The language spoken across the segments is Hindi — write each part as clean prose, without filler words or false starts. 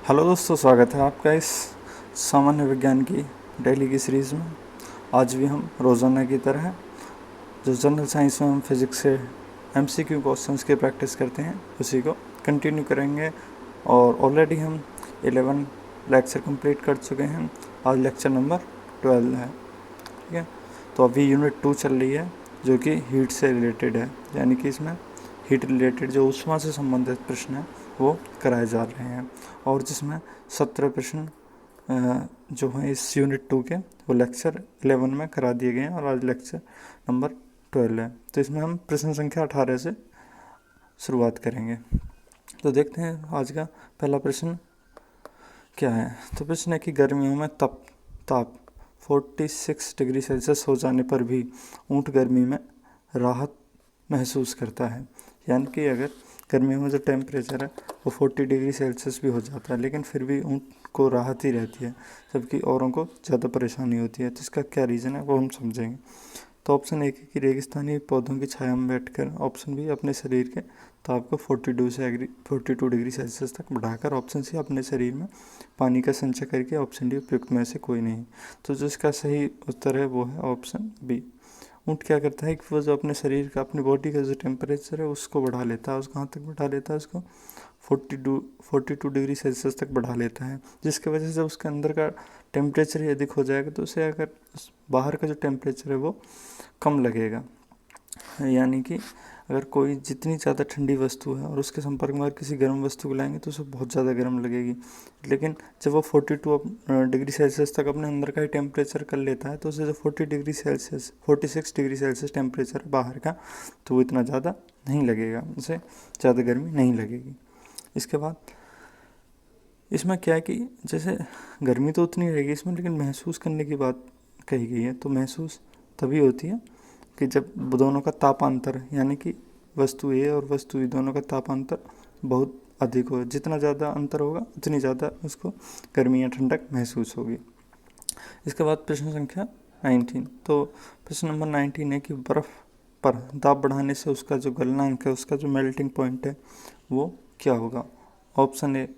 हेलो दोस्तों, स्वागत है आपका इस सामान्य विज्ञान की डेली की सीरीज़ में। आज भी हम रोज़ाना की तरह जो जनरल साइंस में हम फिज़िक्स से एमसीक्यू क्वेश्चंस की प्रैक्टिस करते हैं उसी को कंटिन्यू करेंगे। और ऑलरेडी हम 11 लेक्चर कंप्लीट कर चुके हैं। आज लेक्चर नंबर 12 है। ठीक है, तो अभी यूनिट 2 चल रही है जो कि हीट से रिलेटेड है, यानी कि इसमें हीट रिलेटेड जो ऊष्मा से संबंधित प्रश्न हैं वो कराए जा रहे हैं। और जिसमें 17 प्रश्न जो हैं इस यूनिट 2 के वो लेक्चर 11 में करा दिए गए हैं और आज लेक्चर नंबर 12 है। तो इसमें हम प्रश्न संख्या 18 से शुरुआत करेंगे। तो देखते हैं आज का पहला प्रश्न क्या है। तो प्रश्न है कि गर्मियों में ताप 46 डिग्री सेल्सियस हो जाने पर भी ऊँट गर्मी में राहत महसूस करता है। यानी कि अगर गर्मियों में जो टेम्परेचर है वो 40 डिग्री सेल्सियस भी हो जाता है, लेकिन फिर भी ऊँट को राहत ही रहती है, जबकि औरों को ज़्यादा परेशानी होती है। तो इसका क्या रीज़न है वो हम समझेंगे। तो ऑप्शन ए कि रेगिस्तानी पौधों की छाया में बैठकर। ऑप्शन बी अपने शरीर के ताप को 42 डिग्री सेल्सियस तक बढ़ाकर। ऑप्शन सी अपने शरीर में पानी का संचय करके। ऑप्शन डी उपयुक्त में से कोई नहीं। तो जो इसका सही उत्तर है वो है ऑप्शन बी। ऊँट क्या करता है कि वो जो अपने शरीर का, अपनी बॉडी का जो टेम्परेचर है उसको बढ़ा लेता है। उसको कहाँ तक बढ़ा लेता है? उसको 42 डिग्री सेल्सियस तक बढ़ा लेता है, जिसकी वजह से उसके अंदर का टेम्परेचर ही अधिक हो जाएगा तो उसे अगर बाहर का जो टेम्परेचर है वो कम लगेगा। यानी कि अगर कोई जितनी ज़्यादा ठंडी वस्तु है और उसके संपर्क में अगर किसी गर्म वस्तु को लाएंगे तो उसे बहुत ज़्यादा गर्म लगेगी, लेकिन जब वो 42 डिग्री सेल्सियस तक अपने अंदर का ही टेम्परेचर कर लेता है तो उसे जो 46 डिग्री सेल्सियस टेम्परेचर बाहर का, तो वो इतना ज़्यादा नहीं लगेगा, उसे ज़्यादा गर्मी नहीं लगेगी। इसके बाद इसमें क्या है कि जैसे गर्मी तो उतनी रहेगी इसमें, लेकिन महसूस करने की बात कही गई है। तो महसूस तभी होती है कि जब दोनों का तापांतर, यानी कि वस्तु ए और वस्तु बी दोनों का तापांतर बहुत अधिक हो। जितना ज़्यादा अंतर होगा उतनी ज़्यादा उसको गर्मी या ठंडक महसूस होगी। इसके बाद प्रश्न संख्या 19। तो प्रश्न नंबर 19 है कि बर्फ़ पर दाब बढ़ाने से उसका जो गलनांक है, उसका जो मेल्टिंग पॉइंट है वो क्या होगा? ऑप्शन ए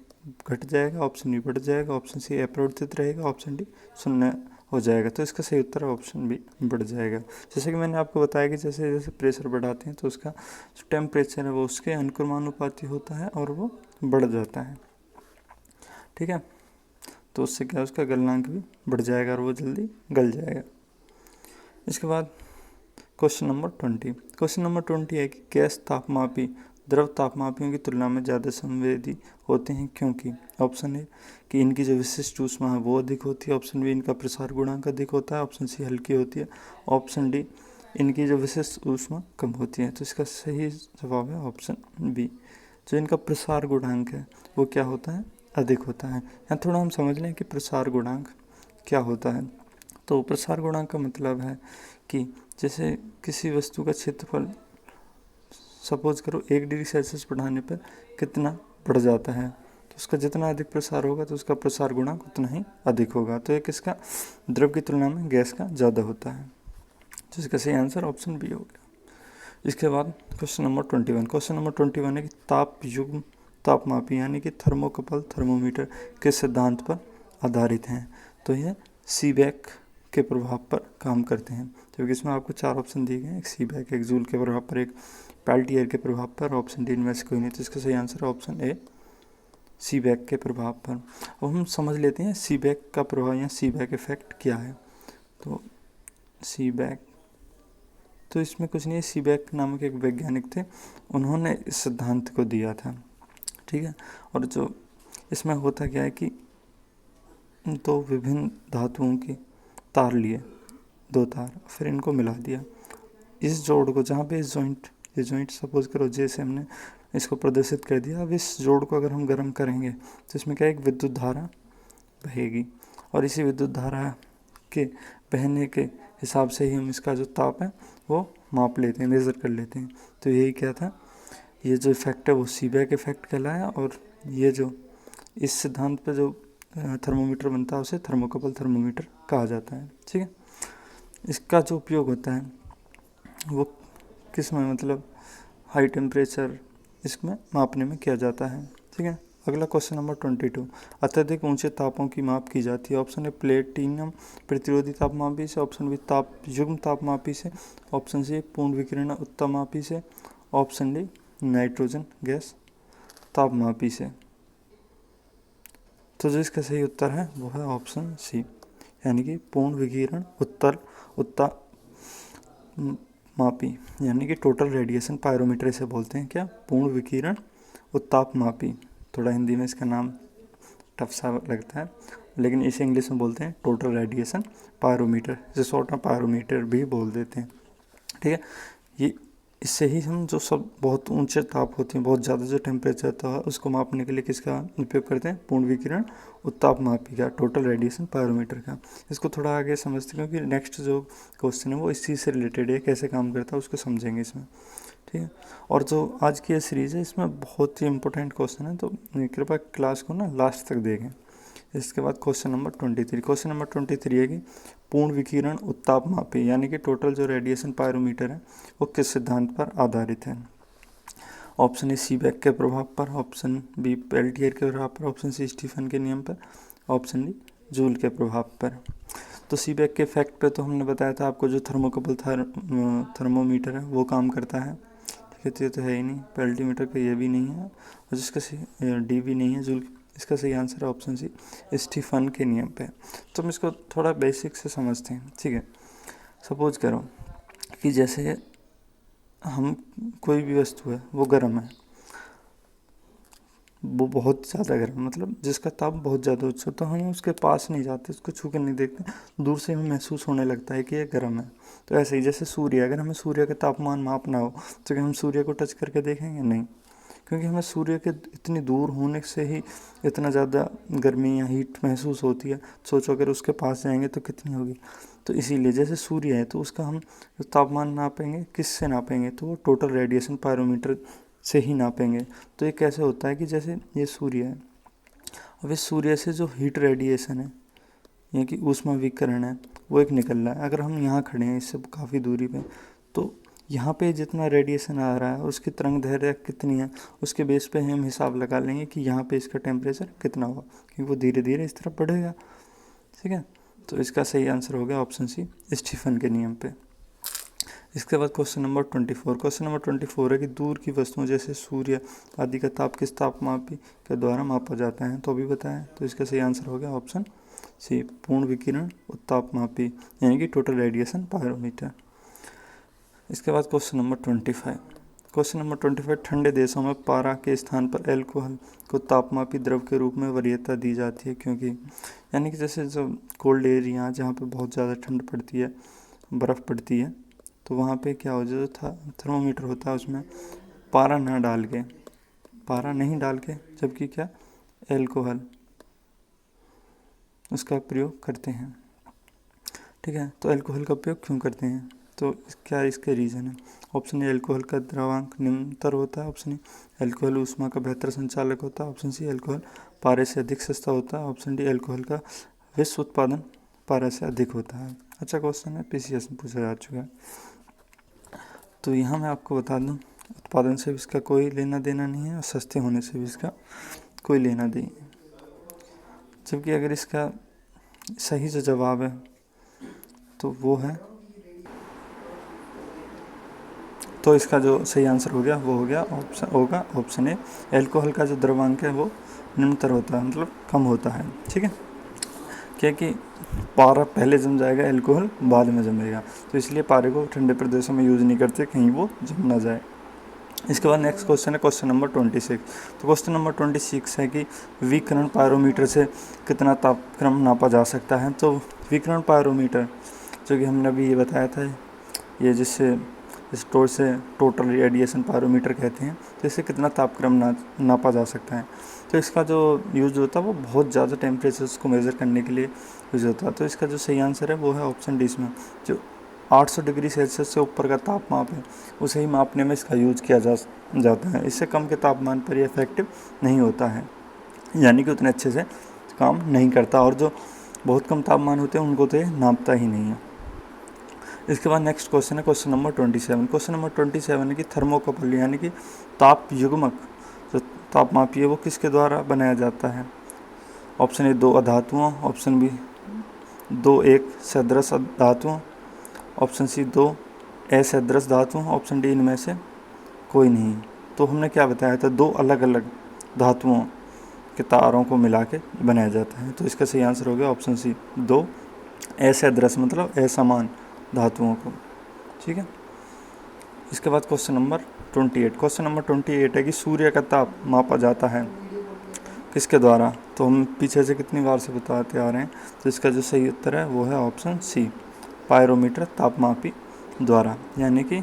घट जाएगा, ऑप्शन बी बढ़ जाएगा, ऑप्शन सी अपरिवर्तित रहेगा, ऑप्शन डी शून्य हो जाएगा। तो इसका सही उत्तर है ऑप्शन बी बढ़ जाएगा। जैसे कि मैंने आपको बताया कि जैसे जैसे प्रेशर बढ़ाते हैं तो उसका जो टेम्परेचर है वो उसके अनुक्रमानुपाती होता है और वो बढ़ जाता है। ठीक है, तो उससे क्या उसका गलनांक भी बढ़ जाएगा और वो जल्दी गल जाएगा। इसके बाद क्वेश्चन नंबर 20। क्वेश्चन नंबर 20 है कि गैस तापमापी द्रव तापमापियों की तुलना में ज़्यादा संवेदी होते हैं क्योंकि? ऑप्शन ए कि इनकी जो विशिष्ट ऊष्मा है वो अधिक होती है, ऑप्शन बी इनका प्रसार गुणांक अधिक होता है, ऑप्शन सी हल्की होती है, ऑप्शन डी इनकी जो विशिष्ट ऊष्मा कम होती है। तो इसका सही जवाब है ऑप्शन बी। जो इनका प्रसार गुणांक है वो क्या होता है? अधिक होता है। यहाँ थोड़ा हम समझ लें कि प्रसार गुणांक क्या होता है। तो प्रसार गुणांक का मतलब है कि जैसे किसी वस्तु का क्षेत्रफल सपोज करो 1 डिग्री सेल्सियस बढ़ाने पर कितना बढ़ जाता है, तो उसका जितना अधिक प्रसार होगा तो उसका प्रसार गुणांक उतना ही अधिक होगा। तो ये किसका? द्रव की तुलना में गैस का ज़्यादा होता है। जिसका सही आंसर ऑप्शन बी हो गया। इसके बाद क्वेश्चन नंबर 21। क्वेश्चन नंबर 21 है कि ताप युग्म तापमापी यानी कि थर्मोकपल थर्मोमीटर के सिद्धांत पर आधारित हैं। तो ये सीबेक के प्रभाव पर काम करते हैं। तो इसमें आपको 4 ऑप्शन दिए गए हैं, एक सीबेक, एक जूल के प्रभाव पर, एक पेल्टियर के प्रभाव पर, ऑप्शन डी इनमें से कोई नहीं। तो इसका सही आंसर है ऑप्शन ए सीबेक के प्रभाव पर। अब हम समझ लेते हैं सीबेक का प्रभाव या सीबेक इफेक्ट क्या है। तो सीबेक, तो इसमें कुछ नहीं है, सीबेक नामक एक वैज्ञानिक थे, उन्होंने इस सिद्धांत को दिया था। ठीक है, और जो इसमें होता क्या है कि तो विभिन्न धातुओं की तार लिए, 2 तार, फिर इनको मिला दिया। इस जोड़ को जहाँ पे ये जॉइंट सपोज करो जैसे हमने इसको प्रदर्शित कर दिया। अब इस जोड़ को अगर हम गर्म करेंगे तो इसमें क्या, एक विद्युत धारा बहेगी और इसी विद्युत धारा के बहने के हिसाब से ही हम इसका जो ताप है वो माप लेते हैं, मेज़र कर लेते हैं। तो यही क्या था, ये जो इफेक्ट है वो सीबेक इफेक्ट कहलाया। और ये जो इस सिद्धांत पर जो थर्मोमीटर बनता है उसे थर्मोकपल थर्मोमीटर कहा जाता है। ठीक है, इसका जो उपयोग होता है वो किस में, मतलब हाई टेम्परेचर इसमें मापने में किया जाता है। ठीक है, अगला क्वेश्चन नंबर 22, अत्यधिक ऊंचे तापों की माप की जाती है। ऑप्शन ए प्लेटिनम प्रतिरोधी तापमापी से, ऑप्शन बी ताप युग्म तापमापी से, ऑप्शन सी पूर्ण विकिरण उत्तापमापी से, ऑप्शन डी नाइट्रोजन गैस तापमापी से। तो जो इसका सही उत्तर है वो है ऑप्शन सी, यानी कि पूर्ण विकिरण उत्तापमापी, यानी कि टोटल रेडिएशन पायरोमीटर इसे बोलते हैं। क्या? पूर्ण विकिरण उत्तापमापी। थोड़ा हिंदी में इसका नाम टफ सा लगता है, लेकिन इसे इंग्लिश में बोलते हैं टोटल रेडिएशन पायरोमीटर, जिसे शॉर्ट में पायरोमीटर भी बोल देते हैं। ठीक है, ये इससे ही हम जो सब बहुत ऊंचे ताप होते हैं, बहुत ज़्यादा जो टेम्परेचर होता है, उसको मापने के लिए किसका उपयोग करते हैं? पूर्ण विकिरण उत्तापमापी का, टोटल रेडिएशन पायरोमीटर का। इसको थोड़ा आगे समझते हैं, क्योंकि नेक्स्ट जो क्वेश्चन है वो इस चीज़ से रिलेटेड है, कैसे काम करता है उसको समझेंगे इसमें। ठीक है, और जो आज की ये सीरीज़ है इसमें बहुत ही इंपॉर्टेंट क्वेश्चन है, तो कृपया क्लास को ना लास्ट तक देखें। इसके बाद क्वेश्चन नंबर 23, क्वेश्चन नंबर 23 है कि पूर्ण विकिरण उत्तापमापी, यानी कि टोटल जो रेडिएशन पायरोमीटर है वो किस सिद्धांत पर आधारित है? ऑप्शन ए सीबेक के प्रभाव पर, ऑप्शन बी पेल्टियर के प्रभाव पर, ऑप्शन सी स्टीफन के नियम पर, ऑप्शन डी जूल के प्रभाव पर। तो सीबेक के इफेक्ट पे तो हमने बताया था आपको, जो थर्मोकपल थर्मोमीटर है वो काम करता है। ठीक है, तो ये तो है ही नहीं, पेल्टीमीटर का ये भी नहीं है, और जिसका डी भी नहीं है, जूल। इसका सही आंसर है ऑप्शन सी स्टीफन के नियम पे। तो हम इसको थोड़ा बेसिक से समझते हैं। ठीक है, सपोज करो कि जैसे हम कोई भी वस्तु है वो गर्म है, वो बहुत ज़्यादा गर्म, मतलब जिसका ताप बहुत ज़्यादा उच्च हो, तो हम उसके पास नहीं जाते, उसको छू कर नहीं देखते, दूर से हमें महसूस होने लगता है कि ये गर्म है। तो ऐसे ही जैसे सूर्य, अगर हमें सूर्य का तापमान मापना हो तो क्या हम सूर्य को टच करके देखेंगे? नहीं, क्योंकि हमें सूर्य के इतनी दूर होने से ही इतना ज़्यादा गर्मी या हीट महसूस होती है। सोचो अगर उसके पास जाएंगे तो कितनी होगी। तो इसीलिए जैसे सूर्य है तो उसका हम तापमान नापेंगे, किससे नापेंगे? तो वो टोटल रेडिएशन पायरोमीटर से ही नापेंगे। तो ये कैसे होता है कि जैसे ये सूर्य है, अब इस सूर्य से जो हीट रेडिएशन है, यानी कि ऊष्मा विकिरण है, वो एक निकल रहा है। अगर हम यहाँ खड़े हैं इससे काफ़ी दूरी पे, तो यहाँ पे जितना रेडिएशन आ रहा है उसकी तरंग दैर्घ्य कितनी है, उसके बेस पे हम हिसाब लगा लेंगे कि यहाँ पे इसका टेम्परेचर कितना होगा, क्योंकि वो धीरे धीरे इस तरफ बढ़ेगा। ठीक है, तो इसका सही आंसर हो गया ऑप्शन सी स्टीफन के नियम पे। इसके बाद क्वेश्चन नंबर 24, क्वेश्चन नंबर 24 है कि दूर की वस्तुओं जैसे सूर्य आदि का ताप किस तापमापी के द्वारा मापा जाता है? तो अभी बताएं, तो इसका सही आंसर हो गया ऑप्शन सी पूर्ण विकिरण उत्तापमापी, यानी कि टोटल रेडिएशन पायरोमीटर। इसके बाद क्वेश्चन नंबर 25, क्वेश्चन नंबर 25, ठंडे देशों में पारा के स्थान पर एल्कोहल को तापमापी द्रव के रूप में वरीयता दी जाती है, क्योंकि यानी कि जैसे जो कोल्ड एरिया जहाँ पे बहुत ज़्यादा ठंड पड़ती है, बर्फ़ पड़ती है, तो वहाँ पे क्या हो, जो थर्मोमीटर होता है उसमें पारा नहीं डाल के जबकि क्या एल्कोहल उसका प्रयोग करते हैं। ठीक है, तो एल्कोहल का उपयोग क्यों करते हैं? तो क्या इसके रीज़न है? ऑप्शन ए एल्कोहल का द्रवांक निम्नतर होता है, ऑप्शन ए एल्कोहल ऊष्मा का बेहतर संचालक होता है, ऑप्शन सी एल्कोहल पारे से अधिक सस्ता होता है, ऑप्शन डी एल्कोहल का विश्व उत्पादन पारे से अधिक होता है। अच्छा क्वेश्चन है, पीसीएस में पूछा जा चुका है। तो यहाँ मैं आपको बता दूँ, उत्पादन से भी इसका कोई लेना देना नहीं है और सस्ते होने से भी इसका कोई लेना देना नहीं है। जबकि अगर इसका सही जो जवाब है तो वो है, तो इसका जो सही आंसर हो गया वो हो गया ऑप्शन ए एल्कोहल का जो द्रव्यांक है वो निम्नतर होता है, मतलब कम होता है। ठीक है, क्योंकि पारा पहले जम जाएगा, एल्कोहल बाद में जमेगा, तो इसलिए पारे को ठंडे प्रदेशों में यूज़ नहीं करते, कहीं वो जम ना जाए। इसके बाद नेक्स्ट क्वेश्चन है क्वेश्चन नंबर 26। तो क्वेश्चन नंबर 26 है कि विकिरण पायरोमीटर से कितना तापक्रम नापा जा सकता है? तो विकिरण पायरोमीटर जो कि हमने अभी ये बताया था, ये जिससे स्टोर से टोटल रेडिएशन पायरोमीटर कहते हैं, तो इससे कितना तापक्रम नापा जा सकता है? तो इसका जो यूज़ होता है वो बहुत ज़्यादा टेम्परेचर्स को मेज़र करने के लिए यूज़ होता है। तो इसका जो सही आंसर है वो है ऑप्शन डी, इसमें जो 800 डिग्री सेल्सियस से ऊपर का तापमाप है उसे ही मापने में इसका यूज़ किया जाता है। इससे कम के तापमान पर ये इफेक्टिव नहीं होता है, यानी कि उतने अच्छे से काम नहीं करता, और जो बहुत कम तापमान होते हैं उनको तो ये नापता ही नहीं है। इसके बाद नेक्स्ट क्वेश्चन है क्वेश्चन नंबर 27। क्वेश्चन नंबर 27 है कि थर्मोकपल यानी कि ताप युग्मक, जो तापमापी है वो किसके द्वारा बनाया जाता है? ऑप्शन ए 2 अधातुओं, ऑप्शन बी 2 एक सदृश धातुओं, ऑप्शन सी 2 असदृश धातुओं, ऑप्शन डी इनमें से कोई नहीं। तो हमने क्या बताया था, 2 अलग अलग धातुओं के तारों को मिला के बनाया जाता है। तो इसका सही आंसर हो गया ऑप्शन सी 2 असदृश मतलब असमान धातुओं को। ठीक है। इसके बाद क्वेश्चन नंबर 28। क्वेश्चन नंबर 28 है कि सूर्य का ताप मापा जाता है किसके द्वारा? तो हम पीछे से कितनी बार से बताते आ रहे हैं, तो इसका जो सही उत्तर है वो है ऑप्शन सी पायरोमीटर तापमापी द्वारा, यानी कि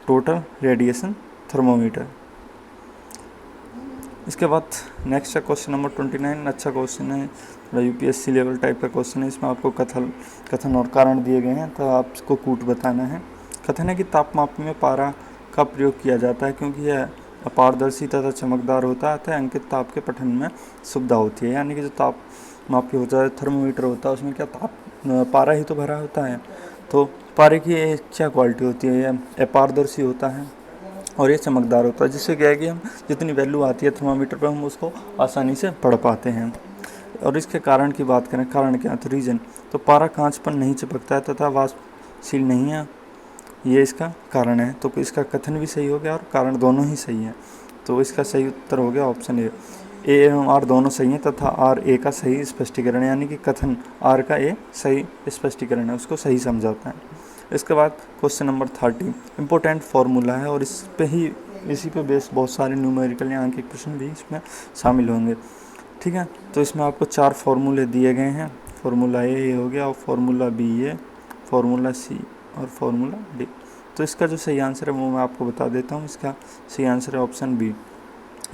टोटल रेडिएशन थर्मोमीटर। इसके बाद नेक्स्ट है क्वेश्चन नंबर 29। अच्छा क्वेश्चन है, थोड़ा यूपीएससी लेवल टाइप का क्वेश्चन है। इसमें आपको कथन और कारण दिए गए हैं, तो आपको कूट बताना है। कथन है कि तापमापी में पारा का प्रयोग किया जाता है क्योंकि यह अपारदर्शी तथा चमकदार होता है अतः अंकित ताप के पठन में सुविधा होती है। यानी कि जो तापमापी होता है, थर्मोमीटर होता है, उसमें क्या पारा ही तो भरा होता है। तो पारे की क्या क्वालिटी होती है, यह अपारदर्शी होता है और ये चमकदार होता है, जिससे क्या है कि हम जितनी वैल्यू आती है थर्मामीटर पर हम उसको आसानी से पढ़ पाते हैं। और इसके कारण की बात करें, कारण क्या है, तो रीजन, तो पारा कांच पर नहीं चिपकता है तथा वाष्पशील नहीं है, ये इसका कारण है। तो इसका कथन भी सही हो गया और कारण दोनों ही सही है। तो इसका सही उत्तर हो गया ऑप्शन ए एवं आर दोनों सही हैं तथा आर ए का सही स्पष्टीकरण है, यानी कि कथन आर का ए सही स्पष्टीकरण है, उसको सही समझाता है। इसके बाद क्वेश्चन नंबर 30 इम्पोर्टेंट फार्मूला है और इसी पे बेस्ड बहुत सारे न्यूमेरिकल या अंकित प्रश्न भी इसमें शामिल होंगे। ठीक है। तो इसमें आपको 4 फार्मूले दिए गए हैं। फार्मूला ए हो गया और फार्मूला बी ये, फार्मूला सी और फार्मूला डी। तो इसका जो सही आंसर है वो मैं आपको बता देता हूँ। इसका सही आंसर है ऑप्शन बी,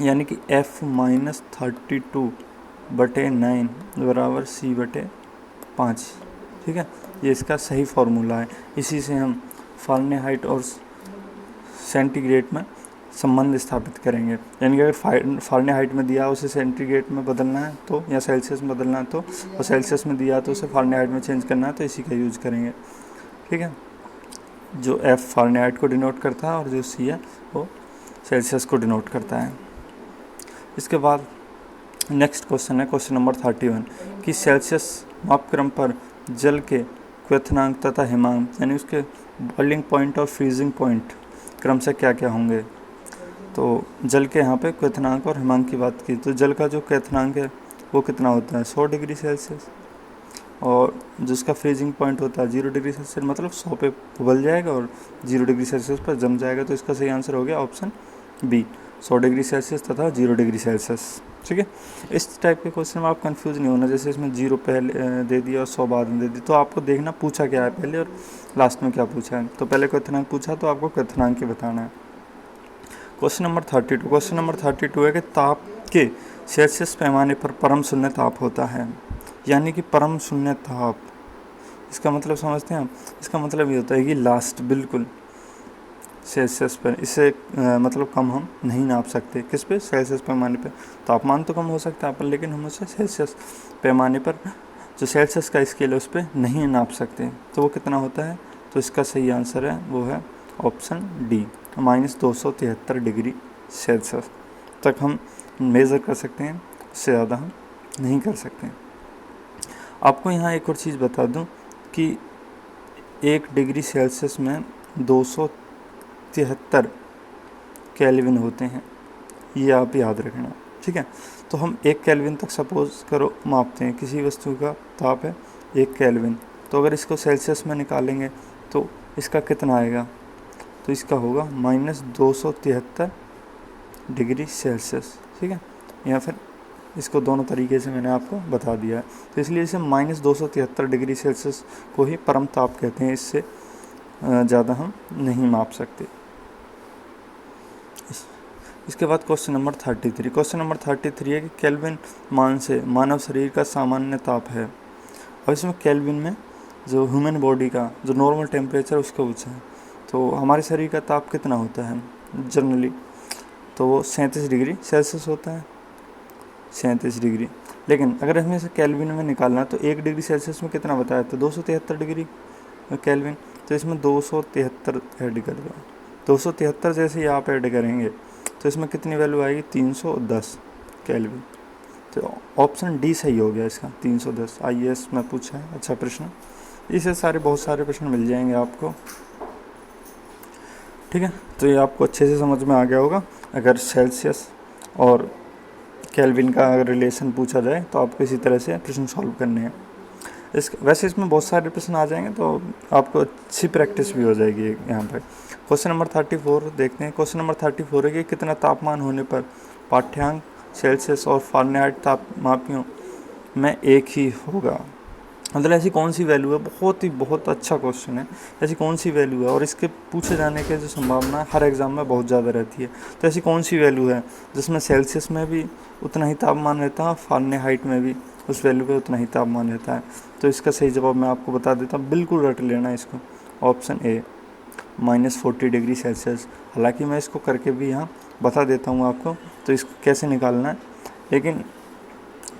यानी कि F-32/9 बराबर C/5। ठीक है, ये इसका सही फार्मूला है। इसी से हम फ़ारेनहाइट और सेंटीग्रेड में संबंध स्थापित करेंगे। यानी कि अगर फ़ारेनहाइट में दिया उसे सेंटीग्रेड में बदलना है तो, या सेल्सियस में बदलना है तो, और सेल्सियस में दिया तो उसे फ़ारेनहाइट में चेंज करना है तो इसी का यूज़ करेंगे। ठीक है, जो F फ़ारेनहाइट को डिनोट करता है और जो C है वो सेल्सियस को डिनोट करता है। इसके बाद नेक्स्ट क्वेश्चन है क्वेश्चन नंबर 31 कि सेल्सियस मापक्रम पर जल के क्वथनांक तथा हिमांक, यानी उसके बॉइलिंग पॉइंट और फ्रीजिंग पॉइंट क्रम से क्या क्या होंगे। तो जल के यहाँ पे क्वथनांक और हिमांक की बात की, तो जल का जो क्वथनांक है वो कितना होता है 100 डिग्री सेल्सियस, और जिसका फ्रीजिंग पॉइंट होता है 0 डिग्री सेल्सियस, मतलब 100 पे उबल जाएगा और 0 डिग्री सेल्सियस पर जम जाएगा। तो इसका सही आंसर हो गया ऑप्शन बी 100 डिग्री सेल्सियस तथा 0 डिग्री सेल्सियस। ठीक है, इस टाइप के क्वेश्चन में आप कंफ्यूज नहीं होना, जैसे इसमें 0 पहले दे दिया और 100 बाद में दे दी, तो आपको देखना पूछा क्या है पहले और लास्ट में क्या पूछा है। तो पहले क्वथनांक पूछा तो आपको क्वथनांक ही बताना है। Question number 32। क्वेश्चन नंबर 32 है कि ताप के सेल्सियस पैमाने पर परम शून्य ताप होता है, यानी कि परम शून्य ताप, इसका मतलब समझते हैं आप। इसका मतलब ये होता है कि लास्ट बिल्कुल सेल्सियस पर, इससे मतलब कम हम नहीं नाप सकते। किस पे? सेल्सियस पैमाने पे। तापमान तो कम हो सकता है पर, लेकिन हम उसे सेल्सियस पैमाने पर, जो सेल्सियस का स्केल है उस पर नहीं नाप सकते। तो वो कितना होता है? तो इसका सही आंसर है वो है ऑप्शन डी -273 डिग्री सेल्सियस तक हम मेज़र कर सकते हैं, उससे ज़्यादा हम नहीं कर सकते। आपको यहाँ एक और चीज़ बता दूँ कि 1 डिग्री सेल्सियस में 273 केल्विन होते हैं, ये आप याद रखना। ठीक है, तो हम 1 केल्विन तक सपोज़ करो मापते हैं, किसी वस्तु का ताप है 1 केल्विन, तो अगर इसको सेल्सियस में निकालेंगे तो इसका कितना आएगा? तो इसका होगा -273 डिग्री सेल्सियस। ठीक है, या फिर इसको दोनों तरीके से मैंने आपको बता दिया है। तो इसलिए इसे -273 डिग्री सेल्सियस को ही परम ताप कहते हैं, इससे ज़्यादा हम नहीं माप सकते। इसके बाद क्वेश्चन नंबर 33। क्वेश्चन नंबर 33 है कि केल्विन मान से मानव शरीर का सामान्य ताप है। अब इसमें केल्विन में जो ह्यूमन बॉडी का जो नॉर्मल टेम्परेचर उसको पूछा है। तो हमारे शरीर का ताप कितना होता है जनरली? तो वो 37 डिग्री सेल्सियस होता है, 37 डिग्री। लेकिन अगर हमें इसे केल्विन में निकालना तो 1 डिग्री सेल्सियस में कितना बताया था? 273 डिग्री केल्विन। तो इसमें 273 ऐड कर दो। 273 जैसे ही आप ऐड करेंगे तो इसमें कितनी वैल्यू आएगी 310 केल्विन। तो ऑप्शन डी सही हो गया इसका 310। IAS में पूछा है अच्छा प्रश्न, इसे सारे बहुत सारे प्रश्न मिल जाएंगे आपको, ठीक है। तो ये आपको अच्छे से समझ में आ गया होगा। अगर सेल्सियस और केल्विन का अगर रिलेशन पूछा जाए तो आपको इसी तरह से प्रश्न सॉल्व करने हैं। वैसे इसमें बहुत सारे प्रश्न आ जाएंगे तो आपको अच्छी प्रैक्टिस भी हो जाएगी यहाँ पर। क्वेश्चन नंबर 34 देखते हैं। क्वेश्चन नंबर 34 है कि कितना तापमान होने पर पाठ्यांक सेल्सियस और फारेनहाइट तापमापियों में एक ही होगा। मतलब ऐसी कौन सी वैल्यू है, बहुत अच्छा क्वेश्चन है। ऐसी कौन सी वैल्यू है और इसके पूछे जाने की जो संभावना हर एग्ज़ाम में बहुत ज़्यादा रहती है। तो ऐसी कौन सी वैल्यू है जिसमें सेल्सियस में भी उतना ही तापमान रहता है, फारेनहाइट में भी उस वैल्यू पे उतना ही तापमान रहता है। तो इसका सही जवाब मैं आपको बता देता हूँ, बिल्कुल रट लेना इसको, ऑप्शन ए -40 डिग्री सेल्सियस। हालांकि मैं इसको करके भी यहाँ बता देता हूँ आपको तो इसको कैसे निकालना है, लेकिन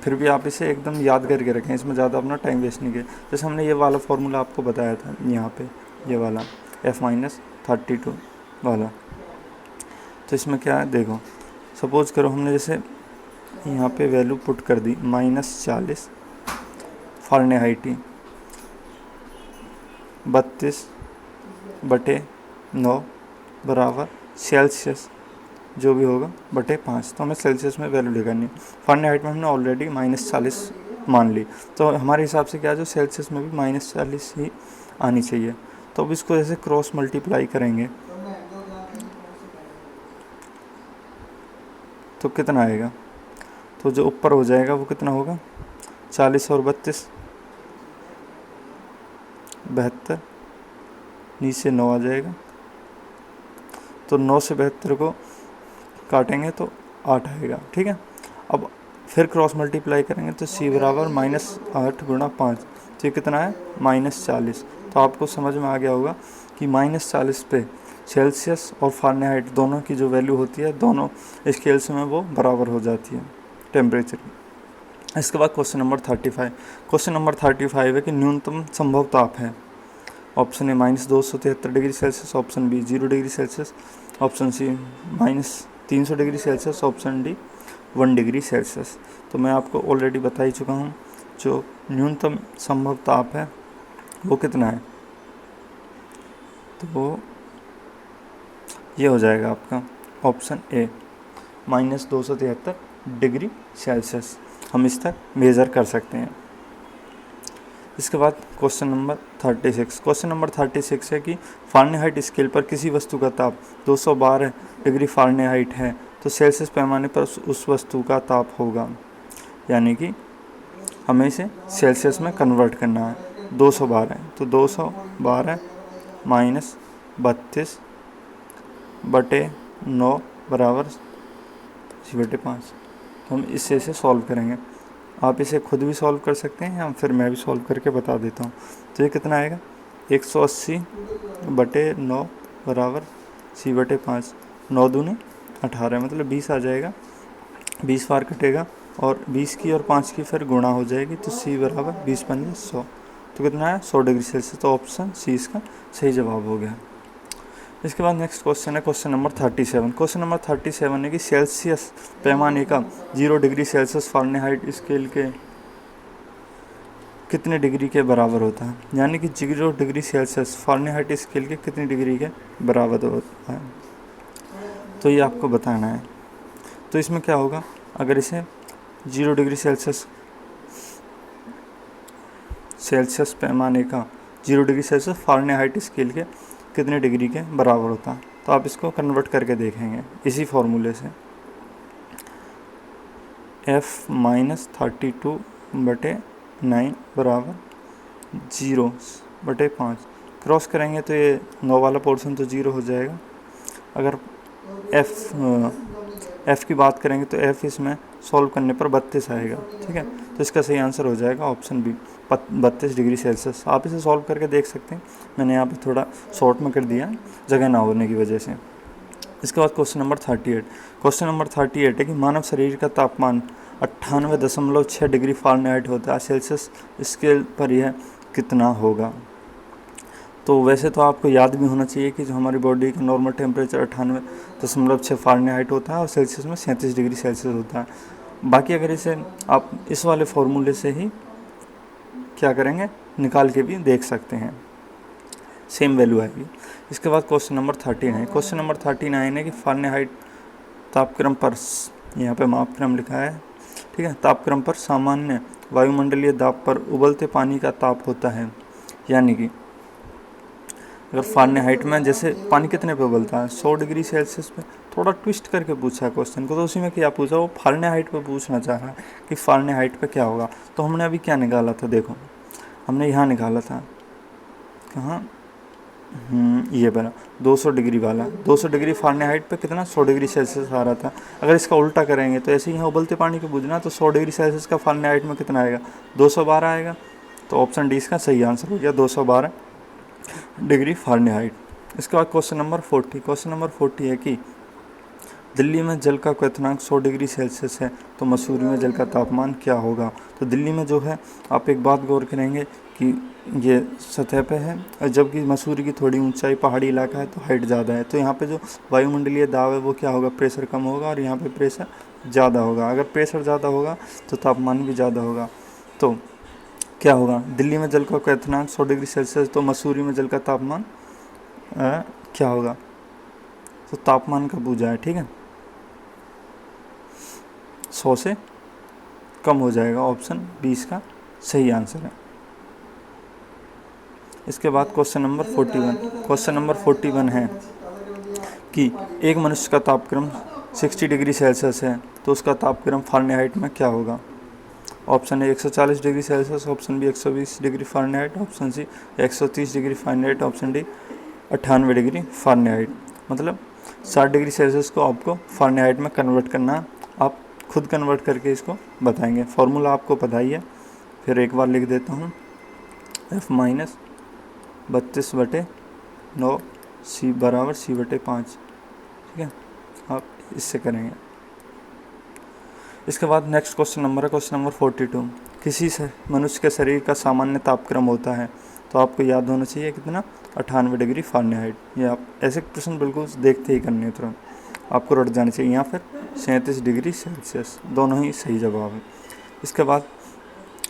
फिर भी आप इसे एकदम याद करके रखें, इसमें ज़्यादा अपना टाइम वेस्ट नहीं किया। जैसे हमने ये वाला फार्मूला आपको बताया था यहाँ पे, ये वाला F-32 वाला। तो इसमें क्या है देखो, सपोज करो हमने जैसे यहाँ पे वैल्यू पुट कर दी -40 फारेनहाइट 32/9 बराबर सेल्सियस जो भी होगा बटे 5। तो हमें सेल्सियस में वैल्यू लगानी है। फारेनहाइट में हमने ऑलरेडी -40 मान ली, तो हमारे हिसाब से क्या जो सेल्सियस में भी -40 ही आनी चाहिए। तो अब इसको जैसे क्रॉस मल्टीप्लाई करेंगे तो कितना आएगा, तो जो ऊपर हो जाएगा वो कितना होगा 40 और 32 72, नीचे 9 आ जाएगा। तो 9 से 72 को काटेंगे तो 8 आएगा, ठीक है। अब फिर क्रॉस मल्टीप्लाई करेंगे तो C बराबर -8 गुणा 5, तो ये कितना है -40। तो आपको समझ में आ गया होगा कि -40 पे सेल्सियस और फारेनहाइट दोनों की जो वैल्यू होती है दोनों स्केल्स में वो बराबर हो जाती है टेम्परेचर की। इसके बाद क्वेश्चन नंबर 35। क्वेश्चन नंबर 35 है कि न्यूनतम संभव ताप है। Option A -273 degree Celsius, option B 0 degree Celsius, option C -300 degree Celsius, option D 1 degree Celsius. तो मैं आपको ऑलरेडी बता ही चुका हूँ जो न्यूनतम संभव ताप है वो कितना है, तो वो ये हो जाएगा आपका ऑप्शन ए -273 डिग्री सेल्सियस। हम इस तक मेज़र कर सकते हैं। इसके बाद क्वेश्चन नंबर 36। क्वेश्चन नंबर 36 है कि फारेनहाइट स्केल पर किसी वस्तु का ताप 212 डिग्री फारेनहाइट है तो सेल्सियस पैमाने पर उस वस्तु का ताप होगा। यानी कि हमें इसे सेल्सियस में कन्वर्ट करना है। 212 तो 212 -32/9 बराबर C/5। तो हम इससे इसे सॉल्व करेंगे। आप इसे खुद भी सॉल्व कर सकते हैं या फिर मैं भी सॉल्व करके बता देता हूँ। तो ये कितना आएगा 180/9 बराबर C/5। 9 दूनी 18 मतलब 20 आ जाएगा। 20 बार कटेगा और 20 की और 5 की फिर गुणा हो जाएगी तो C बराबर 20 × 100। तो कितना है 100 डिग्री सेल्सियस। तो ऑप्शन सी इसका सही जवाब हो गया। इसके बाद नेक्स्ट क्वेश्चन है क्वेश्चन नंबर 37। क्वेश्चन नंबर 37 है कि सेल्सियस पैमाने का 0 डिग्री सेल्सियस फारेनहाइट स्केल के कितने डिग्री के बराबर होता है। यानी कि 0 डिग्री सेल्सियस फारेनहाइट स्केल के कितनी डिग्री के बराबर होता है, तो ये आपको बताना है। तो इसमें क्या होगा, अगर इसे 0 डिग्री सेल्सियस पैमाने का 0 डिग्री सेल्सियस फारेनहाइट स्केल के कितने डिग्री के बराबर होता है, तो आप इसको कन्वर्ट करके देखेंगे इसी फॉर्मूले से। F-32/9 बराबर 0/5 क्रॉस करेंगे तो ये 9 वाला पोर्शन तो 0 हो जाएगा। अगर F की बात करेंगे तो F इसमें सॉल्व करने पर 32 आएगा, ठीक है। तो इसका सही आंसर हो जाएगा ऑप्शन बी 32 डिग्री सेल्सियस। आप इसे सॉल्व करके देख सकते हैं, मैंने यहाँ पे थोड़ा शॉर्ट में कर दिया जगह ना होने की वजह से। इसके बाद क्वेश्चन नंबर 38। क्वेश्चन नंबर 38 है कि मानव शरीर का तापमान 98.6 डिग्री फारेनहाइट होता है, सेल्सियस स्केल पर यह कितना होगा। तो तो वैसे तो आपको याद भी होना चाहिए कि जो हमारी बॉडी का नॉर्मल टेम्परेचर 98.6 फ़ारेनहाइट होता है और सेल्सियस में 37 डिग्री सेल्सियस होता है। बाकी अगर इसे आप इस वाले फॉर्मूले से ही क्या करेंगे, निकाल के भी देख सकते हैं, सेम वैल्यू आएगी। इसके बाद क्वेश्चन नंबर 39। क्वेश्चन नंबर 39 है कि फ़ारेनहाइट तापक्रम पर, यहाँ पे मापक्रम लिखा है, ठीक है, तापक्रम पर सामान्य वायुमंडलीय दाब पर उबलते पानी का ताप होता है। यानी कि अगर फ़ारेनहाइट में जैसे पानी कितने पे उबलता है, 100 डिग्री सेल्सियस पे। थोड़ा ट्विस्ट करके पूछा है क्वेश्चन को, तो उसी में क्या पूछा, वो फ़ारेनहाइट पे पूछना चाह रहा है कि फ़ारेनहाइट पे क्या होगा। तो हमने अभी क्या निकाला था, देखो हमने यहाँ निकाला था, कहाँ, ये बना 200 डिग्री वाला। 200 डिग्री फ़ारेनहाइट पे कितना, 100 डिग्री सेल्सियस आ रहा था। अगर इसका उल्टा करेंगे तो ऐसे ही यहाँ उबलते पानी को बुझना, तो 100 डिग्री सेल्सियस का फ़ारेनहाइट में कितना आएगा, 212 आएगा। तो ऑप्शन डी इसका सही आंसर हो गया, 212 डिग्री फ़ारेनहाइट। इसके बाद क्वेश्चन नंबर 40। क्वेश्चन नंबर 40 है कि दिल्ली में जल का क्वथनांक 100 डिग्री सेल्सियस है, तो मसूरी में जल का तापमान क्या होगा। तो दिल्ली में जो है, आप एक बात गौर करेंगे कि ये सतह पे है, और जबकि मसूरी की थोड़ी ऊंचाई, पहाड़ी इलाका है, तो हाइट ज़्यादा है। तो यहाँ पे जो वायुमंडलीय दाब है वो क्या होगा, प्रेशर कम होगा, और यहाँ पे प्रेशर ज़्यादा होगा। अगर प्रेशर ज़्यादा होगा तो तापमान भी ज़्यादा होगा। तो क्या होगा, दिल्ली में जल का क्वथनांक 100 डिग्री सेल्सियस, तो मसूरी में जल का तापमान क्या होगा, तो तापमान का पूजा है, ठीक है, 100 से कम हो जाएगा। ऑप्शन बी इसका सही आंसर है। इसके बाद क्वेश्चन नंबर 41। क्वेश्चन नंबर 41 है कि एक मनुष्य का तापक्रम 60 डिग्री सेल्सियस है, तो उसका तापक्रम फ़ारेनहाइट में क्या होगा। Option A 140 degree Celsius, option B 120 degree Fahrenheit, option C 130 degree Fahrenheit, option D 98 degree Fahrenheit. मतलब 60 डिग्री सेल्सियस को आपको फ़ारेनहाइट में कन्वर्ट करना है। आप खुद कन्वर्ट करके इसको बताएंगे। फार्मूला आपको पता ही है, फिर एक बार लिख देता हूँ, F-32/9 C बराबर C/5, ठीक है, आप इससे करेंगे। इसके बाद नेक्स्ट क्वेश्चन नंबर है क्वेश्चन नंबर 42। किसी से मनुष्य के शरीर का सामान्य तापक्रम होता है, तो आपको याद होना चाहिए कितना, 98 डिग्री फ़ारेनहाइट। ये आप ऐसे प्रश्न बिल्कुल देखते ही करने हैं, तुरंत आपको रट जाने चाहिए, या फिर 37 डिग्री सेल्सियस, दोनों ही सही जवाब है। इसके बाद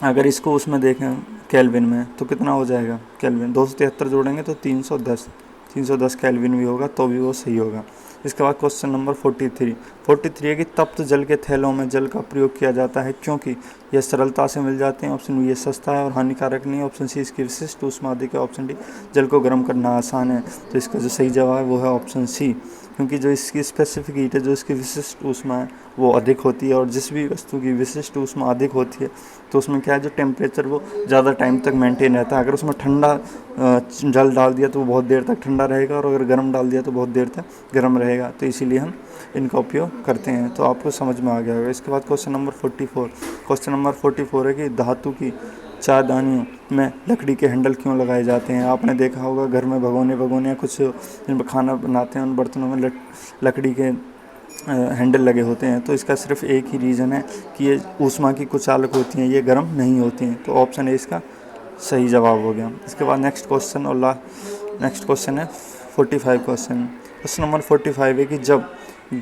अगर इसको उसमें देखें केल्विन में, तो कितना हो जाएगा, केल्विन 273 जोड़ेंगे तो 310 केल्विन भी होगा, तो भी वो सही होगा। इसके बाद क्वेश्चन नंबर 43 है कि तप्त जल के थैलों में जल का प्रयोग किया जाता है क्योंकि यह सरलता से मिल जाते हैं। ऑप्शन बी ये सस्ता है और हानिकारक नहीं है, ऑप्शन सी इसकी विशिष्ट ऊष्मा अधिक है, ऑप्शन डी जल को गर्म करना आसान है। तो इसका जो सही जवाब है वो है ऑप्शन सी, क्योंकि जो इसकी स्पेसिफिक हीट है, जो इसकी विशिष्ट ऊष्मा है वो अधिक होती है, और जिस भी वस्तु की विशिष्ट ऊष्मा अधिक होती है तो उसमें क्या है, जो टेम्परेचर वो ज़्यादा टाइम तक मेंटेन रहता है। अगर उसमें ठंडा जल डाल दिया तो वो बहुत देर तक ठंडा रहेगा, और अगर गर्म डाल दिया तो बहुत देर तक गर्म रहेगा। तो इसीलिए हम इनका उपयोग करते हैं। तो आपको समझ में आ गया होगा। इसके बाद क्वेश्चन नंबर 44। क्वेश्चन नंबर 44 है कि धातु की चायदानियों में लकड़ी के हैंडल क्यों लगाए जाते हैं। आपने देखा होगा घर में भगोने या कुछ जिनमें खाना बनाते हैं उन बर्तनों में लकड़ी के हैंडल लगे होते हैं। तो इसका सिर्फ एक ही रीज़न है कि ये ऊष्मा की कुचालक होती हैं, ये गर्म नहीं होती हैं। तो ऑप्शन ए इसका सही जवाब हो गया। इसके बाद नेक्स्ट क्वेश्चन और नेक्स्ट क्वेश्चन है 45 क्वेश्चन नंबर 45 है कि जब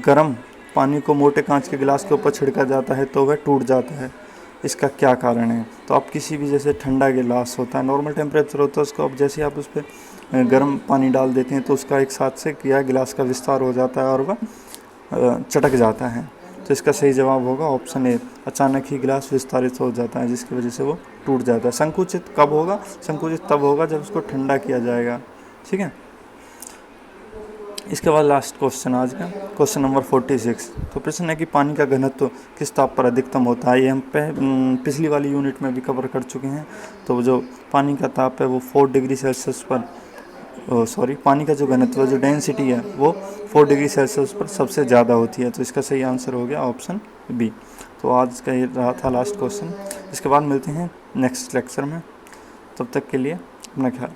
गर्म पानी को मोटे कांच के गिलास के ऊपर छिड़का जाता है तो वह टूट जाता है, इसका क्या कारण है। तो आप किसी भी, जैसे ठंडा गिलास होता है, नॉर्मल टेम्परेचर होता है, उसको अब जैसे आप उस पर गर्म पानी डाल देते हैं तो उसका एक साथ से क्या गिलास का विस्तार हो जाता है और वह चटक जाता है। तो इसका सही जवाब होगा ऑप्शन ए, अचानक ही गिलास विस्तारित हो जाता है जिसकी वजह से वो टूट जाता है। संकुचित कब होगा, संकुचित तब होगा जब उसको ठंडा किया जाएगा, ठीक है। इसके बाद लास्ट क्वेश्चन आज का क्वेश्चन नंबर 46। तो प्रश्न है कि पानी का घनत्व किस ताप पर अधिकतम होता है। ये हम पिछली वाली यूनिट में भी कवर कर चुके हैं। तो जो पानी का ताप है वो 4 डिग्री सेल्सियस पर पानी का जो घनत्व, जो डेंसिटी है वो 4 डिग्री सेल्सियस पर सबसे ज़्यादा होती है। तो इसका सही आंसर हो गया ऑप्शन बी। तो आज का ये रहा था लास्ट क्वेश्चन। इसके बाद मिलते हैं नेक्स्ट लेक्चर में, तब तक के लिए अपना ख्याल।